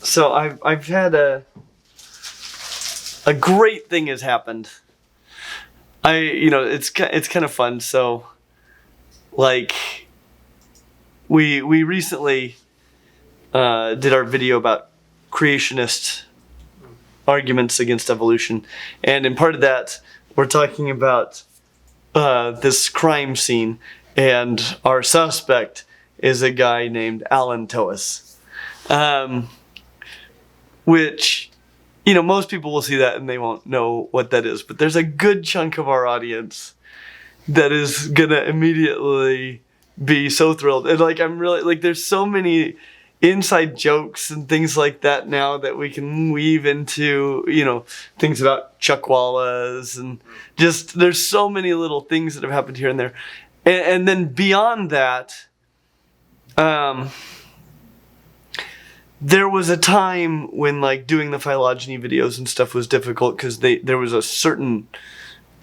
So I've had a great thing has happened. It's kind of fun. So, like, we recently did our video about creationist arguments against evolution, and in part of that, we're talking about this crime scene, and our suspect is a guy named Alan Toas, which. Most people will see that and they won't know what that is. But there's a good chunk of our audience that is going to immediately be so thrilled. And, I'm really, there's so many inside jokes and things like that now that we can weave into, things about chuckwallas. And just, there's so many little things that have happened here and there. And then beyond that, there was a time when doing the phylogeny videos and stuff was difficult because there was a certain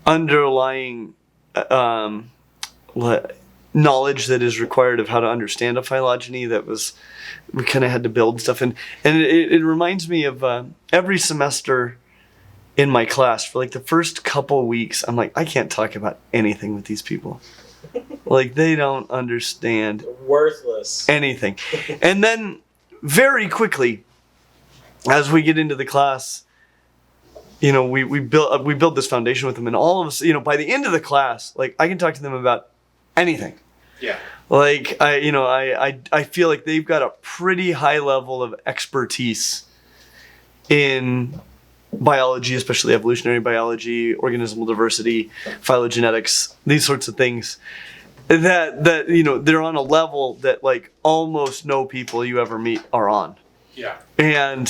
underlying knowledge that is required of how to understand a phylogeny we kind of had to build stuff and it reminds me of every semester in my class for the first couple weeks I'm I can't talk about anything with these people. They don't understand worthless anything. And then very quickly, as we get into the class, we build this foundation with them, and all of us, by the end of the class, I can talk to them about anything. Yeah. I feel like they've got a pretty high level of expertise in biology, especially evolutionary biology, organismal diversity, phylogenetics, these sorts of things. That they're on a level that almost no people you ever meet are on. Yeah. And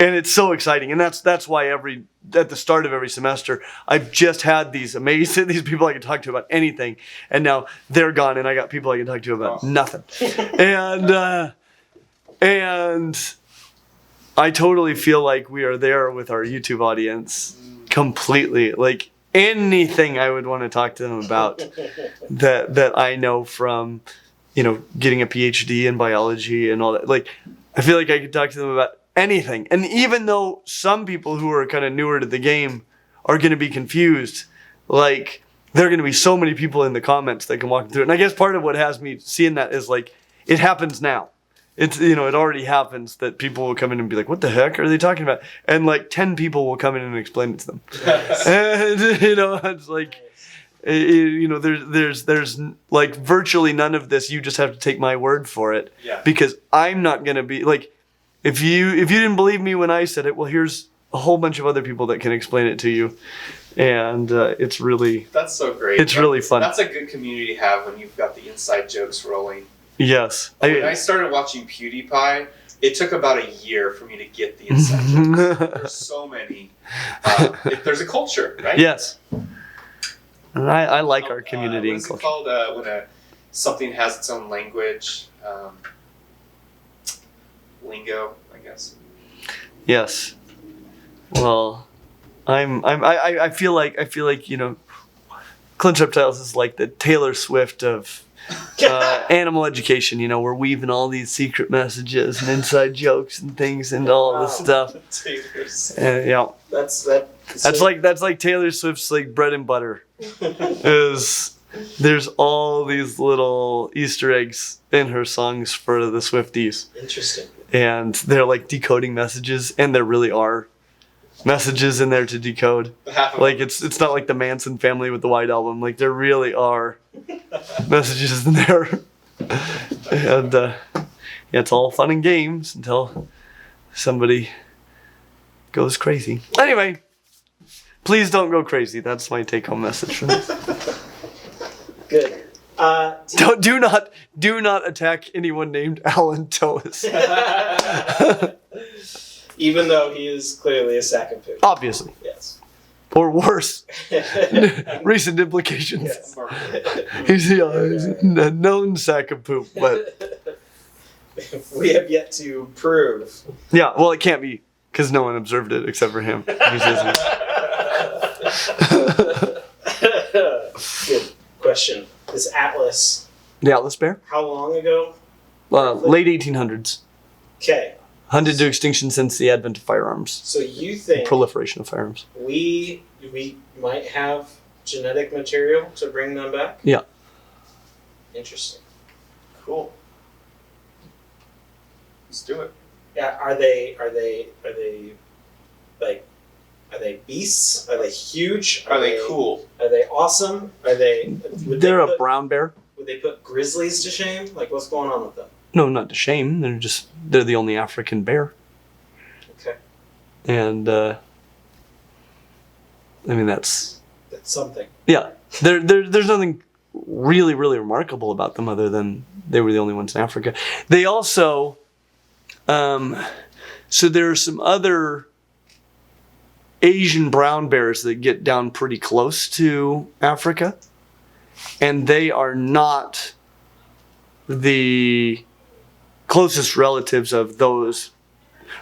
it's so exciting, and that's why at the start of every semester I've just had these people I can talk to about anything, and now they're gone, and I got people I can talk to about nothing. and I totally feel like we are there with our YouTube audience completely. Anything I would want to talk to them about that I know from, getting a PhD in biology and all that. I feel like I could talk to them about anything. And even though some people who are kind of newer to the game are going to be confused, there are going to be so many people in the comments that can walk through it. And I guess part of what has me seeing that is it happens now. It's, it already happens that people will come in and be like, what the heck are they talking about? And 10 people will come in and explain it to them. Yes. And, it's there's virtually none of this. You just have to take my word for it. Yeah. Because I'm not going to be if you didn't believe me when I said it, well, here's a whole bunch of other people that can explain it to you. And it's really, that's so great. It's really fun. That's a good community to have when you've got the inside jokes rolling. Yes. When I started watching PewDiePie, it took about a year for me to get the inside jokes. There's so many. There's a culture, right? Yes. And I like our community and culture. What is it called when something has its own language? Lingo, I guess. Yes. Well, I feel like Clint Reptiles is like the Taylor Swift of animal education. We're weaving all these secret messages and inside jokes and things and all this stuff. And, that's like Taylor Swift's bread and butter. There's all these little Easter eggs in her songs for the Swifties. Interesting. And they're decoding messages, and there really are messages in there to decode. It's not like the Manson family with the White Album. There really are messages in there. And it's all fun and games until somebody goes crazy. Anyway, please don't go crazy. That's my take-home message from this. Good. Do not attack anyone named Alan Toas. Even though he is clearly a sack of poop. Obviously. Yes. Or worse. Recent implications. Yes. He's a known sack of poop, but we have yet to prove. Yeah, well, it can't be because no one observed it except for him. Good question. This atlas. The Atlas bear? How long ago? Late 1800s. Okay. Hunted to extinction since the advent of firearms. So you think Proliferation of firearms. we might have genetic material to bring them back? Yeah. Interesting. Cool. Let's do it. Yeah. Are they beasts? Are they huge? Are they cool? Are they awesome? Are they? They're a brown bear. Would they put grizzlies to shame? Like, what's going on with them? No, not to shame. They're the only African bear. Okay. And I mean that's something. Yeah. There's nothing really remarkable about them other than they were the only ones in Africa. They also so there are some other Asian brown bears that get down pretty close to Africa, and they are not the closest relatives of those,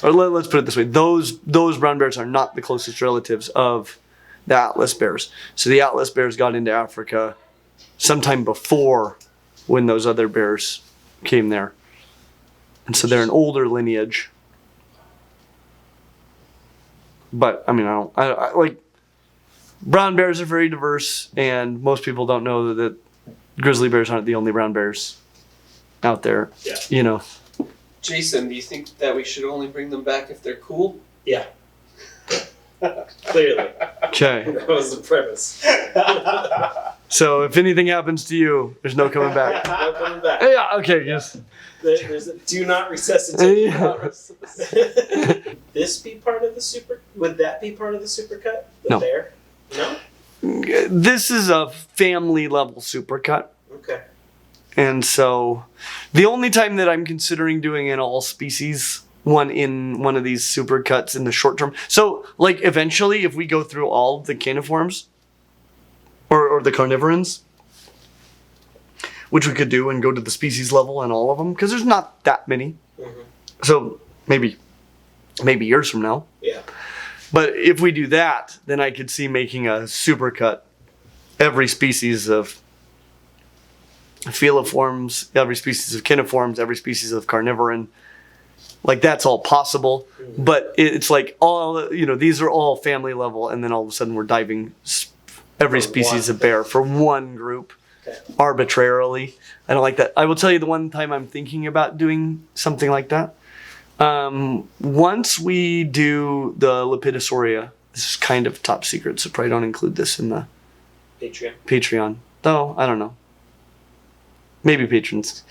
or let's put it this way, those brown bears are not the closest relatives of the Atlas bears. So the Atlas bears got into Africa sometime before when those other bears came there. And so they're an older lineage. But I mean, I like, brown bears are very diverse, and most people don't know that grizzly bears aren't the only brown bears out there. Yeah. You know. Jason, do you think that we should only bring them back if they're cool? Yeah. Clearly. Okay. That was the premise. So if anything happens to you, there's no coming back. No coming back. Yeah. Okay. Yes. There's a do not resuscitate. Yeah. This be part of the super? Would that be part of the supercut? The No. bear? No. This is a family level supercut. Okay. And so the only time that I'm considering doing an all species one in one of these supercuts in the short term. So like eventually if we go through all the caniforms or the carnivorans, which we could do and go to the species level on all of them, because there's not that many. Mm-hmm. So maybe years from now. Yeah. But if we do that, then I could see making a supercut every species of Phylogeny, every species of Caniforms, every species of carnivoran. Like that's all possible, but it's like all, you know, these are all family level, and then all of a sudden we're diving every For species one. of bear for one group. Okay. Arbitrarily. I don't like that. I will tell you the one time I'm thinking about doing something like that. Once we do the Lepidosauria, this is kind of top secret, so probably don't include this in the Patreon. Though, I don't know. Maybe patrons.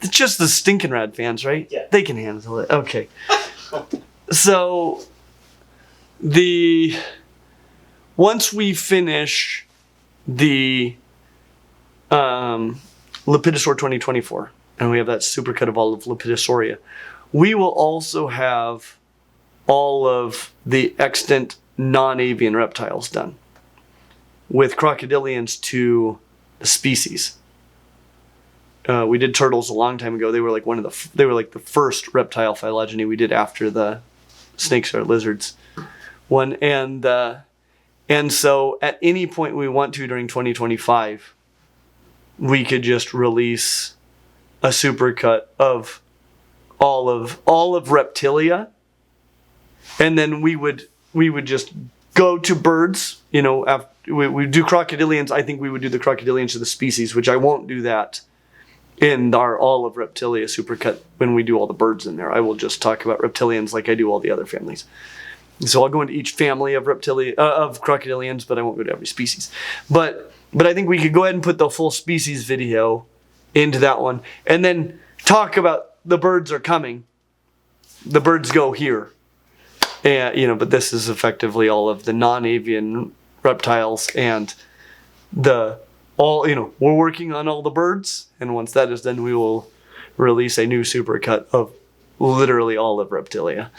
It's just the Stinkin' Rad fans, right? Yeah. They can handle it. Okay. So, once we finish the Lepidosaur 2024, and we have that supercut of all of Lepidosauria, we will also have all of the extant non-avian reptiles done with crocodilians to the species. We did turtles a long time ago. They were like the first reptile phylogeny we did after the snakes or lizards one, and so at any point we want to during 2025, we could just release a supercut of all of Reptilia, and then we would just go to birds. You know, after we do crocodilians. I think we would do the crocodilians to the species, which I won't do that in our all of Reptilia supercut when we do all the birds in there. I will just talk about reptilians like I do all the other families. So I'll go into each family of reptilia of crocodilians, but I won't go to every species. But I think we could go ahead and put the full species video into that one, and then talk about the birds are coming. The birds go here, and you know. But this is effectively all of the non-avian reptiles and all. You know, we're working on all the birds, and once that is done, we will release a new supercut of literally all of Reptilia.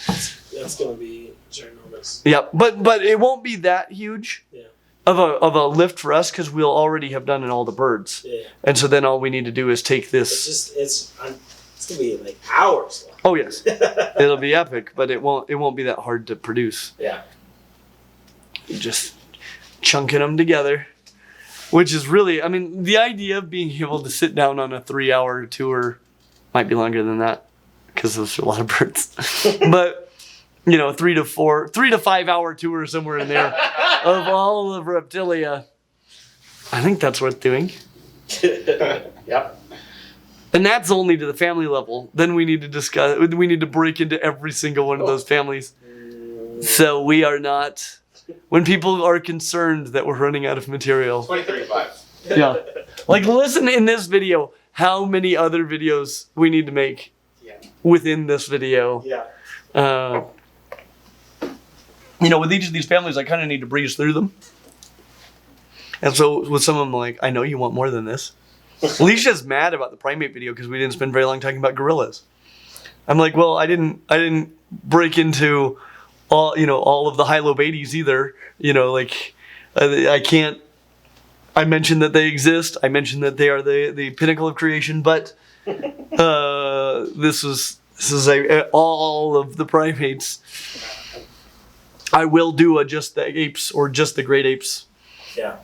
That's gonna be ginormous. Yeah, but it won't be that huge. Yeah. Of a lift for us, because we'll already have done all the birds. Yeah. And so then all we need to do is take this. It's gonna be like hours long. Oh yes, it'll be epic, but it won't be that hard to produce. Yeah. Just chunking them together, which is really, I mean, the idea of being able to sit down on a 3-hour tour might be longer than that, because there's a lot of birds. But, you know, 3 to 5 hour tour somewhere in there of all of Reptilia. I think that's worth doing. Yep. And that's only to the family level. Then we need to break into every single one of those families. So we are not, when people are concerned that we're running out of material. 2035. Yeah. Like, listen in this video how many other videos we need to make within this video. Yeah. You know, with each of these families, I kind of need to breeze through them. And so with some of them, I'm like, I know you want more than this. Alicia's mad about the primate video because we didn't spend very long talking about gorillas. I'm like, well, I didn't break into all of the hylobates either. You know, like I can't. I mentioned that they exist. I mentioned that they are the pinnacle of creation, but this is all of the primates. I will do just the apes or just the great apes. Yeah.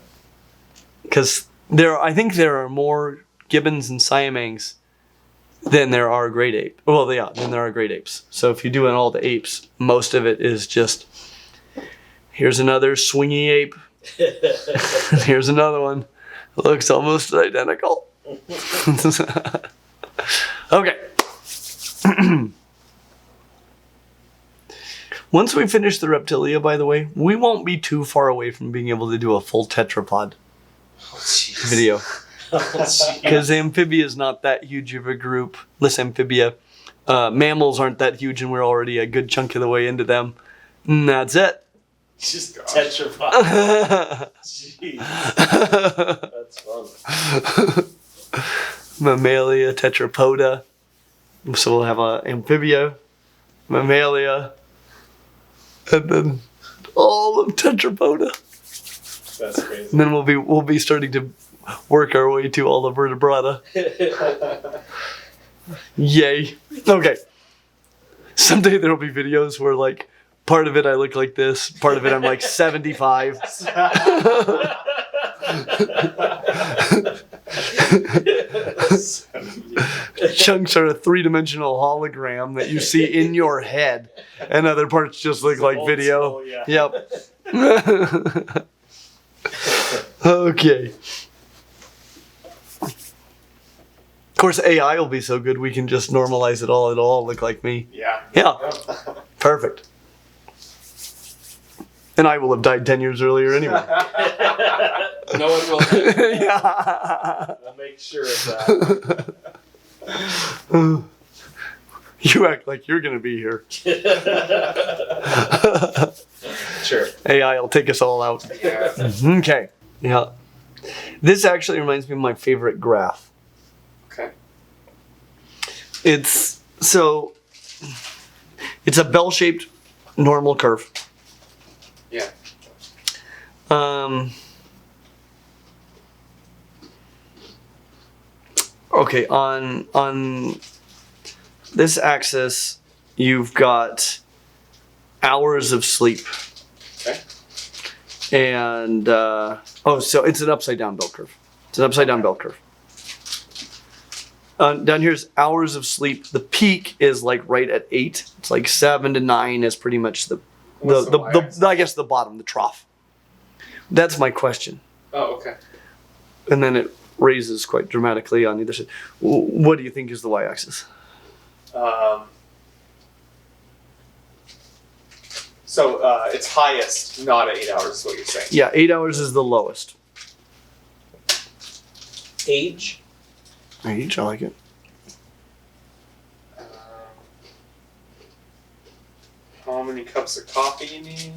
Because I think there are more gibbons and siamangs than there are great ape. Well, yeah, than there are great apes. So if you do all the apes, most of it is just, here's another swingy ape. Here's another one. Looks almost identical. Okay. Once we finish the Reptilia, by the way, we won't be too far away from being able to do a full tetrapod video. Because amphibia is not that huge of a group. Less amphibia. Mammals aren't that huge, and we're already a good chunk of the way into them. And that's it. Just tetrapod. Jeez. That's fun. Mammalia, tetrapoda. So we'll have a amphibia, mammalia, and then all of tetrapoda. That's crazy. And then we'll be starting to work our way to all the vertebrata. Yay. Okay. Someday there'll be videos where, like, part of it I look like this, part of it I'm like 75. Chunks are a 3-dimensional hologram that you see in your head, and other parts just look like video. School, yeah. Yep. Okay. Of course, AI will be so good we can just normalize it all. It'll all look like me. Yeah. Yeah. Perfect. And I will have died 10 years earlier anyway. No one will. Yeah. I'll make sure of that. You act like you're going to be here. Sure. AI will take us all out. Yeah. Okay. Yeah. This actually reminds me of my favorite graph. Okay. It's a bell-shaped normal curve. Yeah. Okay, on this axis, you've got hours of sleep. Okay. And, so it's an upside down bell curve. It's an upside down bell curve. Down here's hours of sleep. The peak is like right at 8. It's like 7 to 9 is pretty much the I guess the bottom, the trough. That's my question. Oh, okay. And then it raises quite dramatically on either side. What do you think is the y-axis? So it's highest, not at 8 hours, is what you're saying. Yeah, 8 hours is the lowest. Age? Age, I like it. How many cups of coffee you need?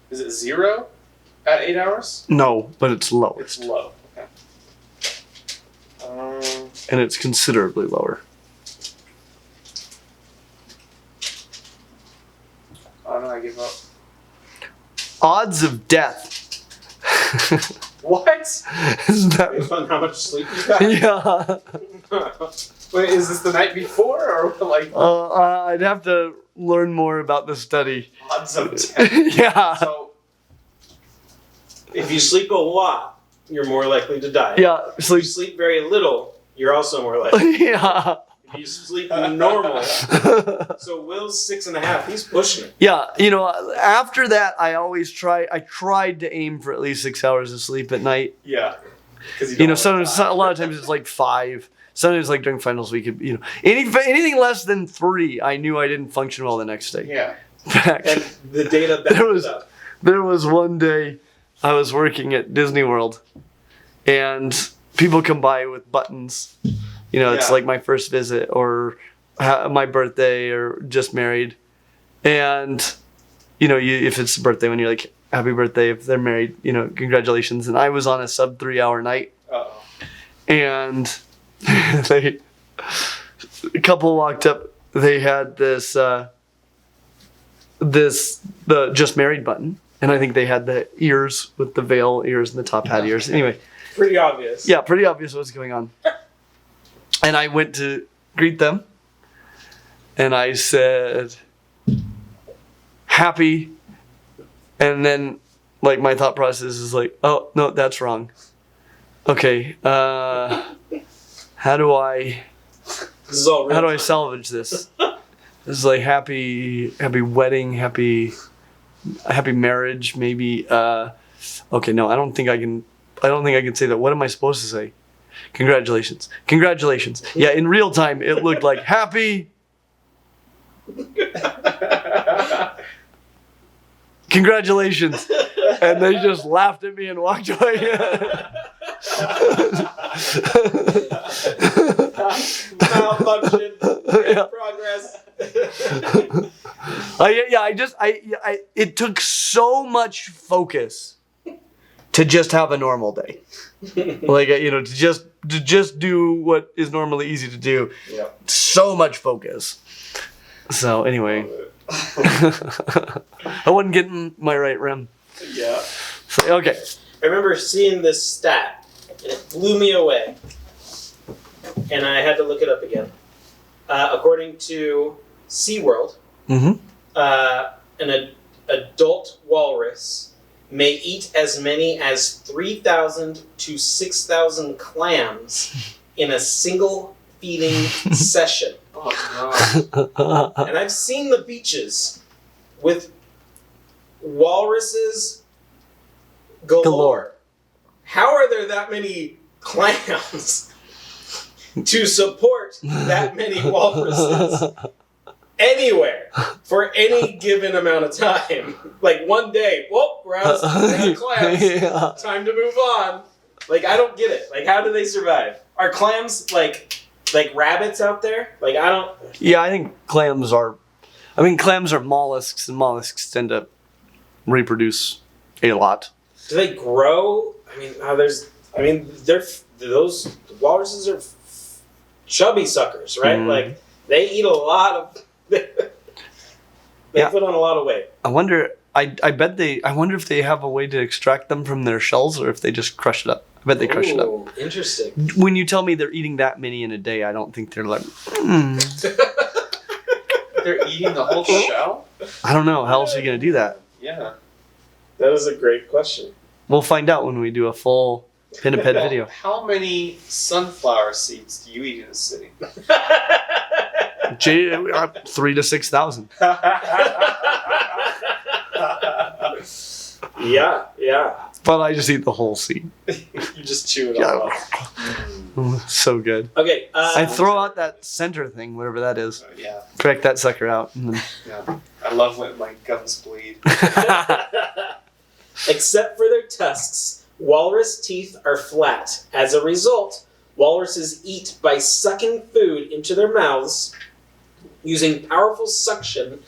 Is it 0 at 8 hours? No, but it's lowest. It's low. Okay. And it's considerably lower. I don't know, I give up. Odds of death. What? Isn't that... Based on how much sleep you got? Yeah. Wait, is this the night before or like? I'd have to learn more about the study. Odds of 10. Yeah. So, If you sleep a lot, you're more likely to die. Yeah. If Sleep. you sleep very little, you're also more likely. Yeah. If you sleep normal, so Will's 6.5. He's pushing it. Yeah. After that, I tried to aim for at least 6 hours of sleep at night. yeah. Because Sometimes a lot of times it's like 5. Sometimes like during finals week, anything less than 3, I knew I didn't function well the next day. Yeah. And the data backs it up. There was one day I was working at Disney World, and people come by with buttons. It's Yeah. like my first visit or my birthday or just married. And, if it's a birthday, when you're like, happy birthday, if they're married, congratulations. And I was on a sub 3 hour night. Uh-oh. And a couple walked up. They had the just married button. And I think they had the ears with the veil ears and the top hat ears. Anyway. Pretty obvious. Yeah, pretty obvious what's going on. And I went to greet them. And I said, happy. And then, like, my thought process is like, oh, no, that's wrong. Okay, how do I salvage this? This is like happy wedding, happy marriage, maybe. Okay, no, I don't think I can say that. What am I supposed to say? Congratulations. Yeah, in real time, it looked like happy. Congratulations. And they just laughed at me and walked away. Malfunction. Yeah. Progress. It took so much focus to just have a normal day. Like, to just do what is normally easy to do. Yeah. So much focus. So anyway, I wasn't getting my right rim. Yeah. So, okay. I remember seeing this stat, and it blew me away. And I had to look it up again. According to SeaWorld, Mm-hmm. an adult walrus may eat as many as 3,000 to 6,000 clams in a single feeding session. Oh, And I've seen the beaches with walruses galore. How are there that many clams to support that many walruses anywhere for any given amount of time? Like one day, whoop, we're out of clams. Yeah. Time to move on. Like, I don't get it. Like, how do they survive? Are clams like rabbits out there? Like, I don't... Yeah, I think clams are mollusks, and mollusks tend to reproduce a lot. Do they grow? Those walruses are chubby suckers, right? Mm. Like, they eat a lot of... they put on a lot of weight. I wonder if they have a way to extract them from their shells or if they just crush it up. I bet they crush it up. Ooh, interesting. When you tell me they're eating that many in a day, I don't think they're like, they're eating the whole shell? I don't know. How else are you going to do that? Yeah. That is a great question. We'll find out when we do a full Pinniped video. How many sunflower seeds do you eat in a sitting? 3,000 to 6,000. Yeah. But I just eat the whole seed. You just chew it all up. So good. Okay. I throw out that center thing, whatever that is. Yeah. Crack that sucker out. And then... Yeah. I love when my gums bleed. Except for their tusks, walrus teeth are flat. As a result, walruses eat by sucking food into their mouths using powerful suction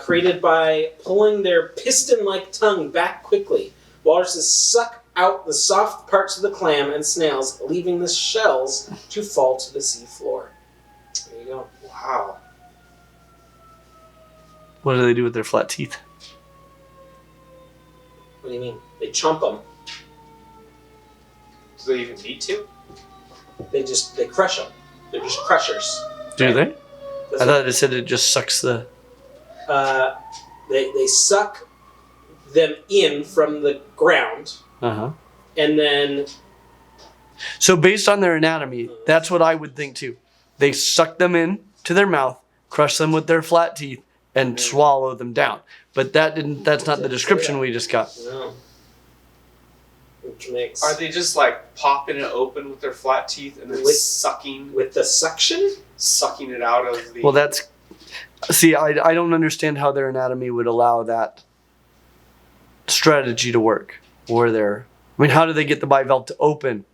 created by pulling their piston-like tongue back quickly. Walruses suck out the soft parts of the clam and snails, leaving the shells to fall to the sea floor. There you go. Wow. What do they do with their flat teeth? What do you mean? They chomp them. Do they even need to? They crush them. They're just crushers. Do they? That's I thought it said it just sucks the... they suck them in from the ground, Uh-huh. and then So based on their anatomy, that's what I would think too. They suck them in to their mouth, crush them with their flat teeth, and swallow them down. But that's not the description we just got. no, which makes Are they just like popping it open with their flat teeth and then With- sucking with the suction? it out of the? Well, I don't understand how their anatomy would allow that strategy to work. How do they get the bivalve to open?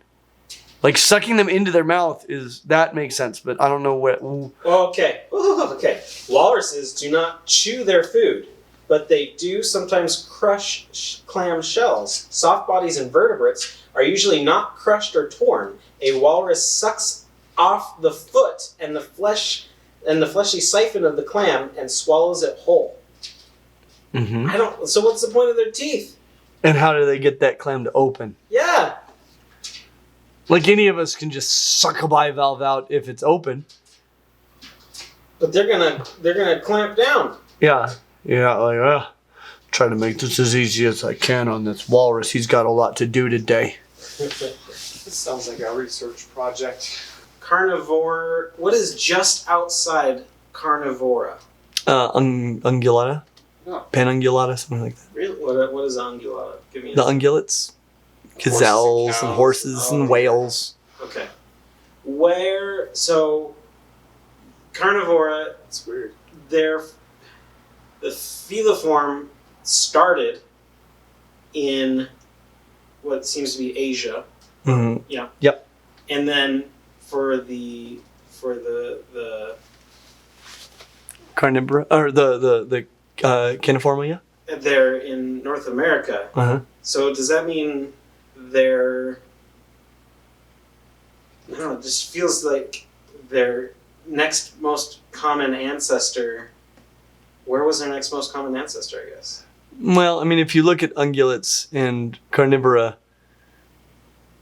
Like sucking them into their mouth that makes sense, but I don't know what. Okay. Okay. Walruses do not chew their food, but they do sometimes crush clam shells. Soft bodies and vertebrates are usually not crushed or torn. A walrus sucks off the foot and the fleshy siphon of the clam and swallows it whole. Mm-hmm. So what's the point of their teeth? And how do they get that clam to open? Yeah. Like any of us can just suck a bivalve out if it's open. But they're gonna clamp down. Yeah. Like, try to make this as easy as I can on this walrus. He's got a lot to do today. This sounds like a research project. Carnivore. What is just outside carnivora? Ungulata? Oh. Panungulata, something like that. Really? What is ungulata? Give me The ungulates? Gazelles Horses and and cows. horses and whales. Okay. So carnivora, It's weird. the feliform started in what seems to be Asia, Mm-hmm. and then for the Carnivora, or the Caniformia. they're in North America. Uh-huh. So does that mean they're? I don't know. It just feels like their next most common ancestor. Where was their next most common ancestor? I guess. Well, I mean, if you look at ungulates and carnivora,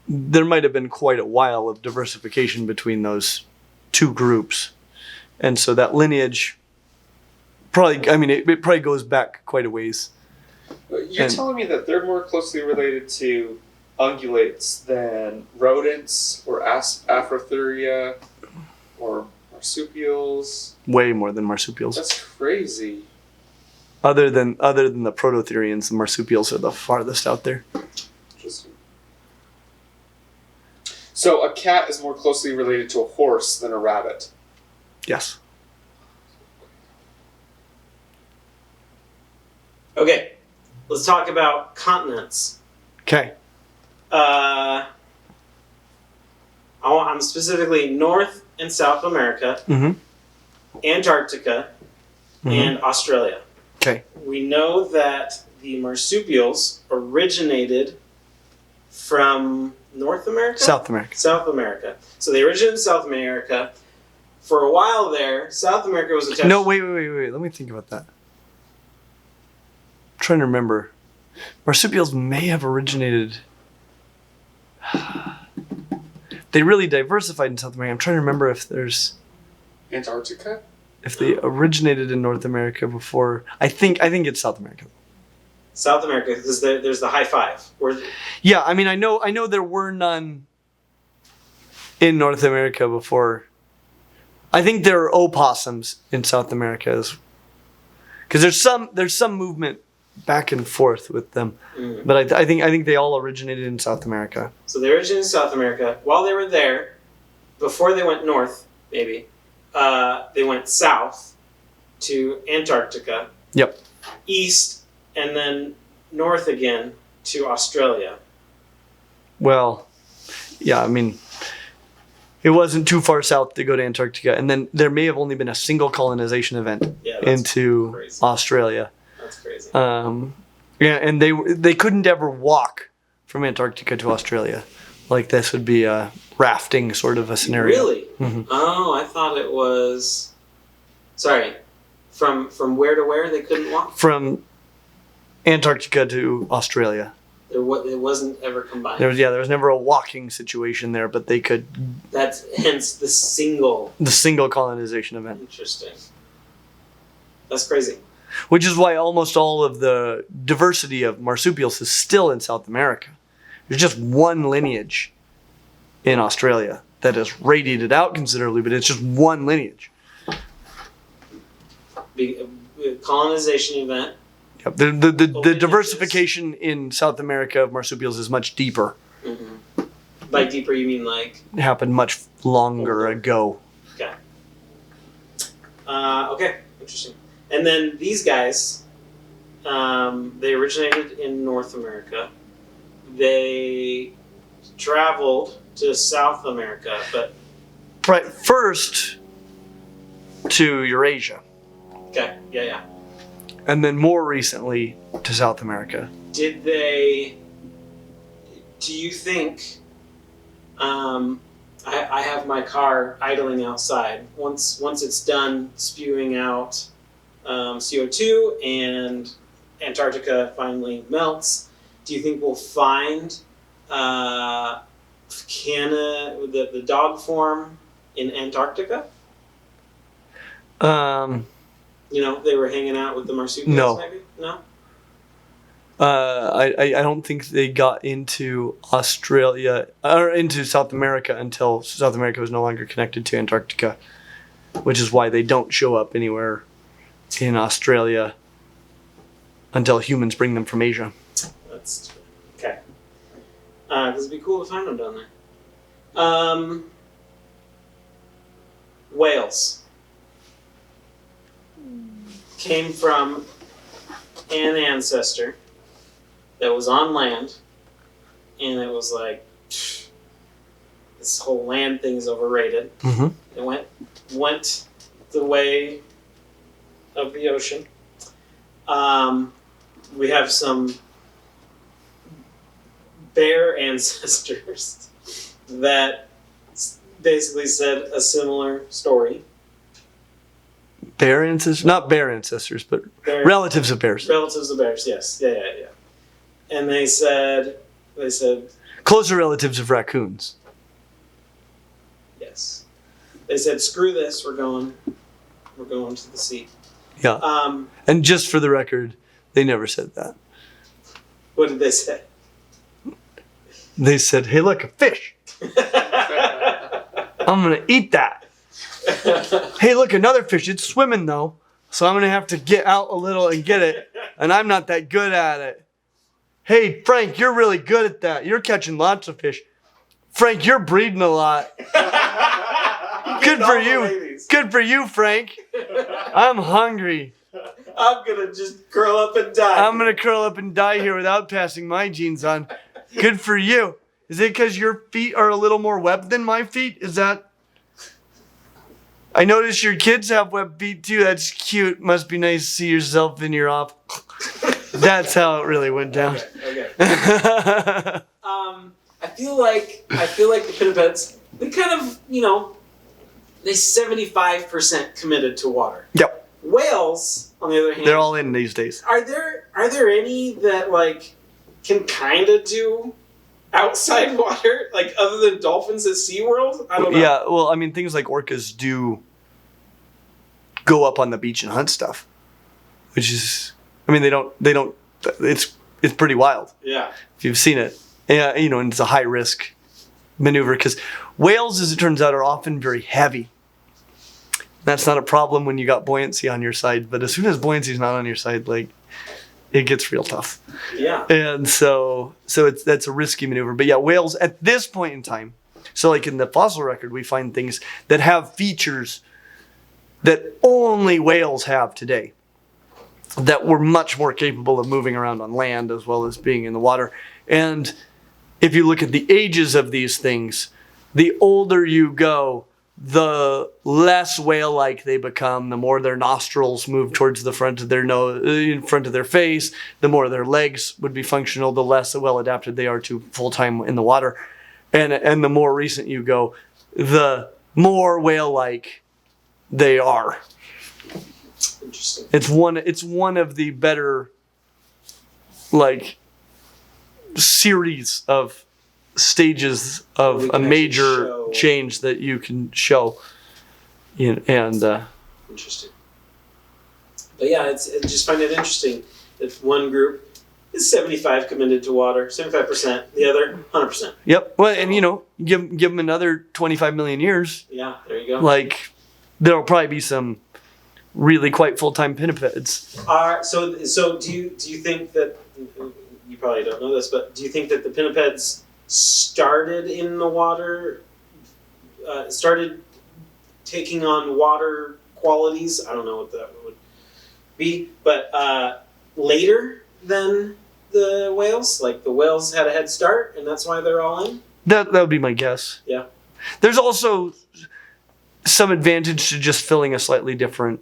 there might have been quite a while of diversification between those two groups, and so that lineage probably. I mean, it probably goes back quite a ways. You're telling me that they're more closely related to ungulates than rodents or Afrotheria or marsupials? Way more than marsupials. That's crazy. Other than the prototherians, the marsupials are the farthest out there. Interesting. So a cat is more closely related to a horse than a rabbit. Yes. Okay, let's talk about continents. Okay. I'm specifically North and South America, Mm-hmm. Antarctica, and Australia. Okay. We know that the marsupials originated from North America? South America. South America. So they originated in South America. For a while there, South America was attached. No, wait. Let me think about that. I'm trying to remember. Marsupials may have originated. They really diversified in South America. I'm trying to remember if Antarctica? they originated in North America before. I think it's South America. South America, because there's the high five. Yeah, I mean, I know there were none in North America before. I think there are opossums in South America, because there's some movement back and forth with them. Mm. But I think they all originated in South America. So they originated in South America. While they were there, before they went north, maybe, they went south to Antarctica. Yep. East, and then north again to Australia. Well, yeah, I mean, it wasn't too far south to go to Antarctica, and then there may have only been a single colonization event into crazy. Australia. That's crazy. Yeah, and they couldn't ever walk from Antarctica to Australia. Like this would be a rafting sort of a scenario. Really? Mhm. Oh, I thought it was. Sorry, from where to where they couldn't walk? From Antarctica to Australia. It wasn't ever combined. There was never a walking situation there, but they could. That's hence the single. The single colonization event. Interesting. That's crazy. which is why almost all of the diversity of marsupials is still in South America. There's just one lineage in Australia that has radiated out considerably, but it's just one lineage. Colonization event. Yep. The diversification in South America of marsupials is much deeper. Mm-hmm. By deeper, you mean like? It happened much longer ago. Okay. Okay, interesting. And then these guys, they originated in North America. They traveled to South America, but... Right, first to Eurasia. Okay, yeah. And then more recently to South America. Did they... Do you think... I have my car idling outside. Once it's done spewing out CO2 and Antarctica finally melts, do you think we'll find the dog form in Antarctica? They were hanging out with the marsupials. No. Maybe? No. I don't think they got into Australia or into South America until South America was no longer connected to Antarctica, which is why they don't show up anywhere in Australia until humans bring them from Asia. That's okay. Because it'd be cool to find them down there. Whales came from an ancestor that was on land, and it was like, this whole land thing is overrated. Mm-hmm. It went the way of the ocean. We have some bear ancestors that basically said a similar story. Bear ancestors? Not bear ancestors, but relatives of bears. Relatives of bears, yes. Yeah. And they said... Closer relatives of raccoons. Yes. They said, screw this, we're going to the sea. Yeah. And just for the record, they never said that. What did they say? They said, hey, look, a fish. I'm going to eat that. Hey, look, another fish. It's swimming, though. So I'm going to have to get out a little and get it. And I'm not that good at it. Hey, Frank, you're really good at that. You're catching lots of fish. Frank, you're breeding a lot. Good for you. Good for you, Frank. I'm hungry. I'm going to just curl up and die. I'm going to curl up and die here without passing my genes on. Good for you. Is it because your feet are a little more webbed than my feet? Is that... I notice your kids have webbed feet too. That's cute. Must be nice to see yourself in your off. That's how it really went down. Okay. I feel like the pinnipeds, they kind of, they 75% committed to water. Yep. Whales, on the other hand, they're all in these days. Are there any that can kind of do outside water, other than dolphins at SeaWorld? I don't know. Yeah, well, I mean, things like orcas do go up on the beach and hunt stuff, which is, I mean, they don't. It's pretty wild. Yeah. If you've seen it, and it's a high risk maneuver because whales, as it turns out, are often very heavy. That's not a problem when you got buoyancy on your side, but as soon as buoyancy is not on your side, it gets real tough. Yeah. And so that's a risky maneuver. But yeah, whales at this point in time, so in the fossil record, we find things that have features that only whales have today, that were much more capable of moving around on land as well as being in the water. And if you look at the ages of these things, the older you go, the less whale-like they become, the more their nostrils move towards the front of their nose, in front of their face, the more their legs would be functional, the less well-adapted they are to full-time in the water. And the more recent you go, the more whale-like they are. Interesting. It's one of the better series of stages of a major change that you can show. And interesting. But yeah, I just find it interesting that one group is 75 committed to water, 75%, the other 100%. Yep. Well, and give them another 25 million years. Yeah, there you go. Like, there'll probably be some really quite full-time pinnipeds. So do you think that, you probably don't know this, but do you think that the pinnipeds started in the water, started taking on water qualities? I don't know what that would be, but later than the whales? Like the whales had a head start and that's why they're all in? That would be my guess. Yeah. There's also some advantage to just filling a slightly different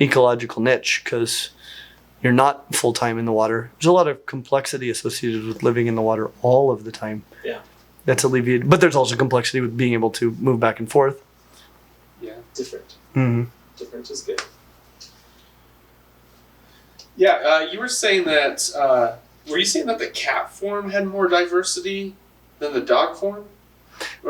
ecological niche because you're not full-time in the water. There's a lot of complexity associated with living in the water all of the time. Yeah. That's alleviated. But there's also complexity with being able to move back and forth. Yeah, different. Mm-hmm. Different is good. Yeah, you were saying that, were you saying that the cat form had more diversity than the dog form?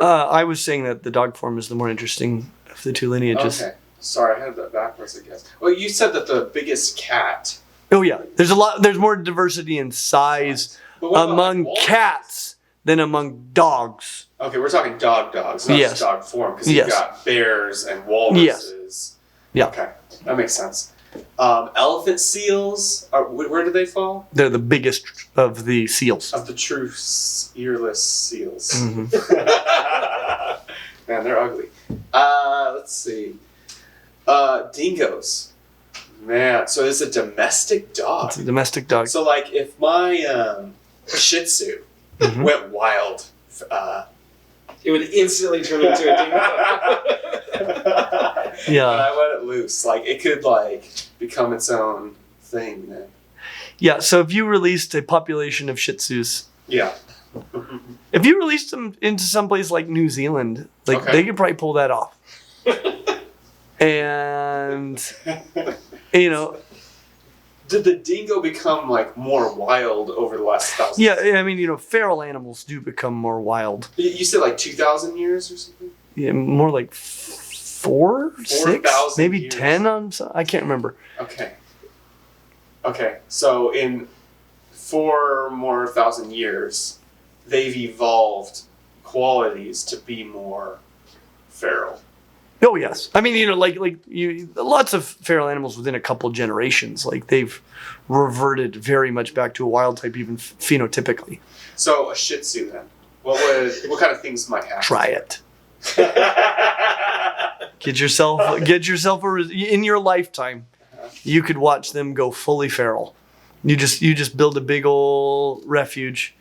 I was saying that the dog form is the more interesting of the two lineages. Okay. Sorry, I had that backwards, I guess. Well, you said that the biggest cat... Oh yeah, there's more diversity in size But what about, among like, walrus? cats than among dogs. Okay, we're talking dogs, not Yes. just dog form, because Yes. you've got bears and walruses. Yeah. Okay, that makes sense. Elephant seals, where do they fall? They're the biggest of the seals. Of the true earless seals. Mhm. Man, they're ugly. Let's see. Dingoes. Man, so it's a domestic dog. It's a domestic dog. So, like, if my Shih Tzu Mhm. went wild, It would instantly turn into a dingo. Yeah. when I let it loose, like, it could, like, become its own thing then. Yeah, so if you released a population of Shih Tzus, Yeah. if you released them into someplace like New Zealand, like Okay. they could probably pull that off. And Did the dingo become, like, more wild over the last 1,000 yeah, I mean, feral animals do become more wild. You said, like, 2,000 years or something? Yeah, more like 6, 4,000 maybe years. 10 on some, I can't remember. Okay, so in 4,000 years, they've evolved qualities to be more feral. Oh yes, I mean lots of feral animals within a couple generations, like they've reverted very much back to a wild type, even phenotypically. So a Shih Tzu then, what kind of things might happen? Try it. Get yourself in your lifetime. You could watch them go fully feral. You just build a big old refuge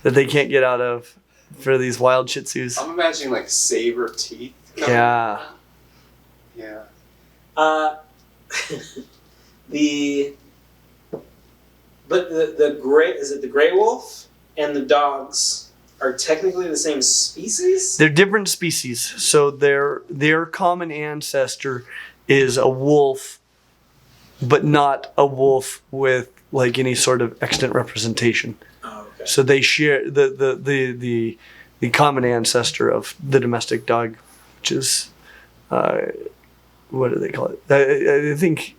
that they can't get out of for these wild Shih Tzus. I'm imagining like saber teeth. coming. Yeah. Yeah. The gray, is it the gray wolf and the dogs are technically the same species? They're different species. So their common ancestor is a wolf, but not a wolf with like any sort of extant representation. Oh, okay. So they share the common ancestor of the domestic dog, which is what do they call it? I think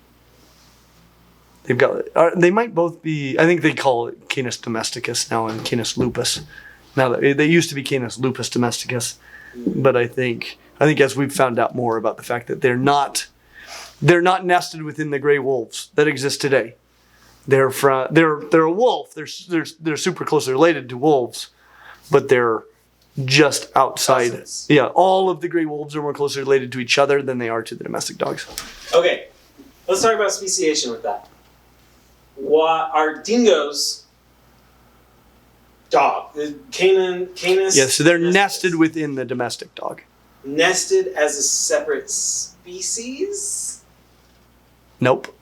they've got. They might both be. I think they call it Canis domesticus now and Canis lupus. Now that they used to be Canis lupus domesticus, but I think as we've found out more about the fact that they're not nested within the gray wolves that exist today. They're a wolf. They're super closely related to wolves, but they're just outside. Cousins. Yeah, all of the gray wolves are more closely related to each other than they are to the domestic dogs. Okay, let's talk about speciation with that. What are dingoes? Dog. Canis. Yeah, so they're domesticus. nested within the domestic dog. Nested as a separate species? Nope.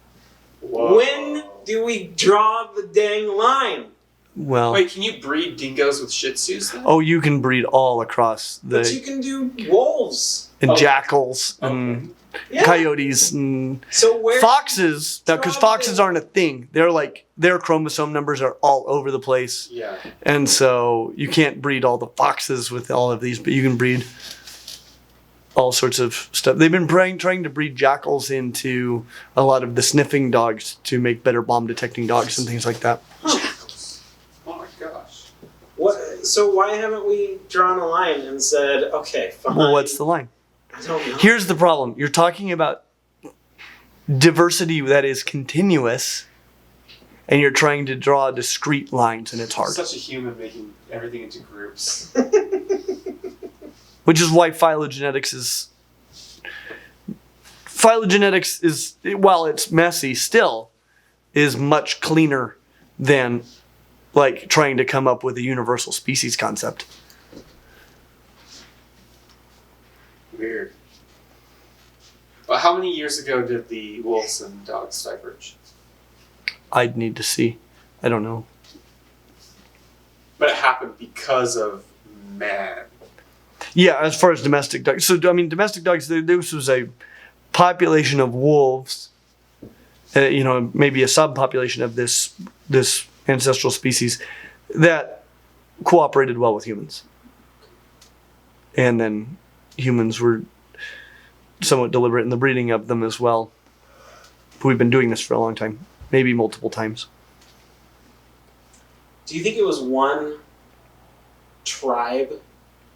Whoa. When do we draw the dang line? Well, Wait, can you breed dingoes with Shih Tzus then? oh, you can breed all across But you can do wolves. and Okay. jackals and Yeah. coyotes and So where foxes. Now, because foxes aren't a thing, their chromosome numbers are all over the place, Yeah. and so you can't breed all the foxes with all of these, but you can breed all sorts of stuff. They've been trying to breed jackals into a lot of the sniffing dogs to make better bomb detecting dogs and things like that. Jackals. Oh my gosh. So why haven't we drawn a line and said, okay, fine. Well, what's the line? I don't know. Here's the problem. You're talking about diversity that is continuous, and you're trying to draw discrete lines, and it's hard. Such a human making everything into groups. Which is why phylogenetics is, while it's messy still, is much cleaner than like trying to come up with a universal species concept. Weird. But how many years ago did the wolves and dogs diverge? I'd need to see. I don't know. But it happened because of man. Yeah, as far as domestic dogs. So, I mean, domestic dogs, this was a population of wolves, maybe a subpopulation of this ancestral species that cooperated well with humans. And then humans were somewhat deliberate in the breeding of them as well. We've been doing this for a long time, maybe multiple times. Do you think it was one tribe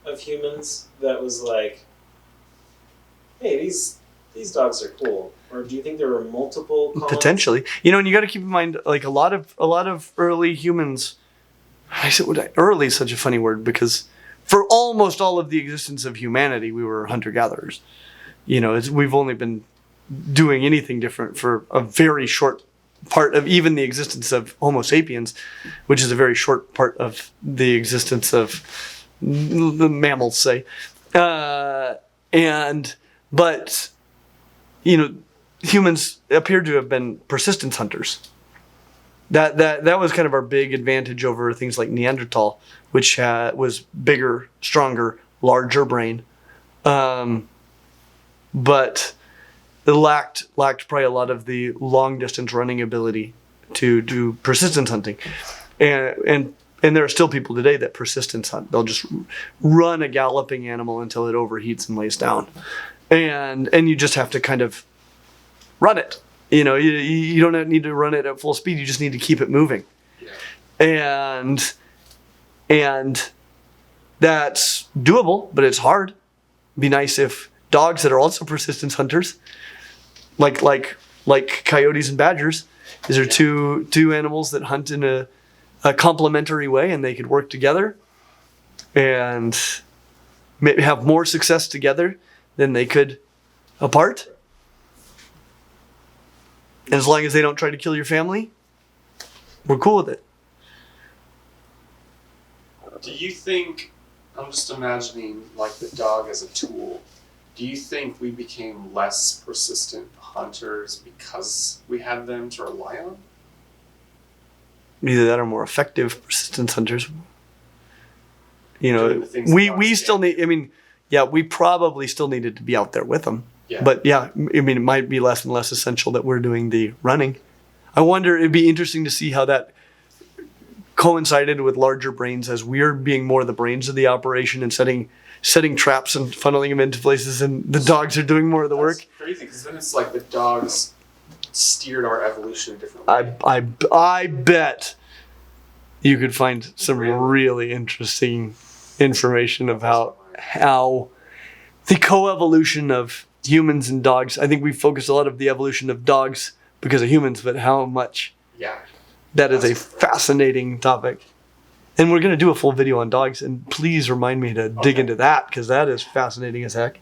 of humans that was like, hey, these dogs are cool? Or do you think there were multiple colonies? Potentially. And you got to keep in mind, like a lot of early humans, early is such a funny word because for almost all of the existence of humanity, we were hunter-gatherers. We've only been doing anything different for a very short part of even the existence of Homo sapiens, which is a very short part of the existence of the mammals, say. But humans appear to have been persistence hunters. That was kind of our big advantage over things like Neanderthal, which was bigger, stronger, larger brain, but it lacked probably a lot of the long distance running ability to do persistence hunting, and there are still people today that persistence hunt. They'll just run a galloping animal until it overheats and lays down, and you just have to kind of run it. You don't need to run it at full speed. You just need to keep it moving. Yeah. And that's doable, but it's hard. It'd be nice if dogs that are also persistence hunters, like coyotes and badgers, these are two animals that hunt in a complementary way, and they could work together and maybe have more success together than they could apart. And as long as they don't try to kill your family, we're cool with it. Do you think, I'm just imagining like the dog as a tool, do you think we became less persistent hunters because we had them to rely on? Either that or more effective persistence hunters. We still need, we probably still needed to be out there with them. Yeah. But it might be less and less essential that we're doing the running. I wonder, it'd be interesting to see how that coincided with larger brains as we're being more the brains of the operation and setting traps and funneling them into places, and the dogs are doing more of the work. That's crazy, because then it's like the dogs steered our evolution a different way. I bet you could find some really interesting information about how the coevolution of humans and dogs. I think we focus a lot of the evolution of dogs because of humans, but how much? Yeah. That is a fascinating topic. And we're going to do a full video on dogs, and please remind me to dig into that because that is fascinating as heck.